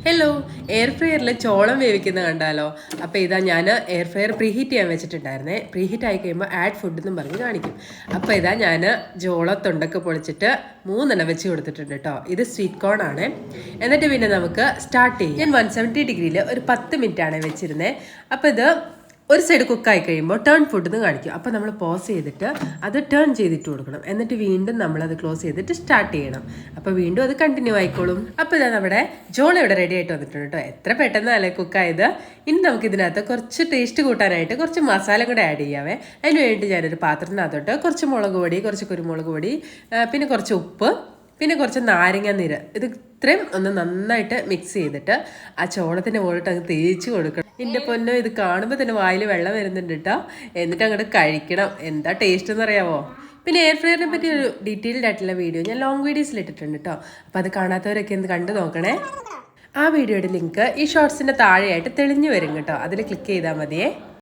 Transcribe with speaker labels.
Speaker 1: Hello, air ഫ്രയറിൽ ചോളം വേവിക്കുന്നത് കണ്ടാലോ? അപ്പോൾ ഇതാ ഞാൻ എയർ ഫ്രയർ പ്രീഹീറ്റ് ചെയ്യാൻ വെച്ചിട്ടുണ്ടായിരുന്നേ. പ്രീഹീറ്റ് ആയി കഴിയുമ്പോൾ ആഡ് ഫുഡ് എന്നും പറഞ്ഞ് കാണിക്കും. അപ്പോൾ ഇതാ ഞാൻ ചോളത്തൊണ്ടൊക്കെ പൊളിച്ചിട്ട് 3 വെച്ച് കൊടുത്തിട്ടുണ്ട് കേട്ടോ. ഇത് സ്വീറ്റ് കോൺ ആണ്. എന്നിട്ട് പിന്നെ നമുക്ക് സ്റ്റാർട്ട് ചെയ്യാം. ഞാൻ 170 ഡിഗ്രിയിൽ ഒരു 10 മിനിറ്റാണ് വെച്ചിരുന്നത്. അപ്പോൾ ഇത് ഒരു സൈഡ് കുക്കായി കഴിയുമ്പോൾ ടേൺ ഫുഡ് എന്ന് കാണിക്കും. അപ്പോൾ നമ്മൾ പോസ് ചെയ്തിട്ട് അത് ടേൺ ചെയ്തിട്ട് കൊടുക്കണം. എന്നിട്ട് വീണ്ടും നമ്മളത് ക്ലോസ് ചെയ്തിട്ട് സ്റ്റാർട്ട് ചെയ്യണം. അപ്പോൾ വീണ്ടും അത് കണ്ടിന്യൂ ആയിക്കോളും. അപ്പോൾ ഇതാ നമ്മുടെ ജോള ഇവിടെ റെഡി ആയിട്ട് വന്നിട്ടുണ്ട് കേട്ടോ. എത്ര പെട്ടെന്നല്ലേ കുക്കായത്. ഇനി നമുക്ക് ഇതിനകത്ത് കുറച്ച് ടേസ്റ്റ് കൂട്ടാനായിട്ട് കുറച്ച് മസാല കൂടെ ആഡ് ചെയ്യാവേ. അതിന് വേണ്ടി ഞാനൊരു പാത്രത്തിനകത്തോട്ട് കുറച്ച് മുളക് പൊടി, കുറച്ച് കുരുമുളക് പൊടി, പിന്നെ കുറച്ച് ഉപ്പ്, പിന്നെ കുറച്ച് നാരങ്ങ നീര്, ഇത് ഇത്രയും ഒന്ന് നന്നായിട്ട് മിക്സ് ചെയ്തിട്ട് ആ ചോളത്തിൻ്റെ മുകളിലിട്ട് അങ്ങ് തേച്ച് കൊടുക്കണം. എൻ്റെ പൊന്നോ, ഇത് കാണുമ്പോൾ തന്നെ വായിൽ വെള്ളം വരുന്നുണ്ട് കേട്ടോ. എന്നിട്ട് അങ്ങോട്ട് കഴിക്കണം. എന്താ ടേസ്റ്റ് എന്ന് അറിയാമോ? പിന്നെ എയർ ഫ്രയറിനെ പറ്റി ഒരു ഡീറ്റെയിൽഡ് ആയിട്ടുള്ള വീഡിയോ ഞാൻ ലോങ് വീഡിയോസിൽ ഇട്ടിട്ടുണ്ട് കേട്ടോ. അപ്പോൾ അത് കാണാത്തവരൊക്കെ ഒന്ന് കണ്ടു നോക്കണേ. ആ വീഡിയോയുടെ ലിങ്ക് ഈ ഷോർട്സിൻ്റെ താഴെയായിട്ട് തെളിഞ്ഞു വരും കേട്ടോ. അതിൽ ക്ലിക്ക് ചെയ്താൽ മതിയേ.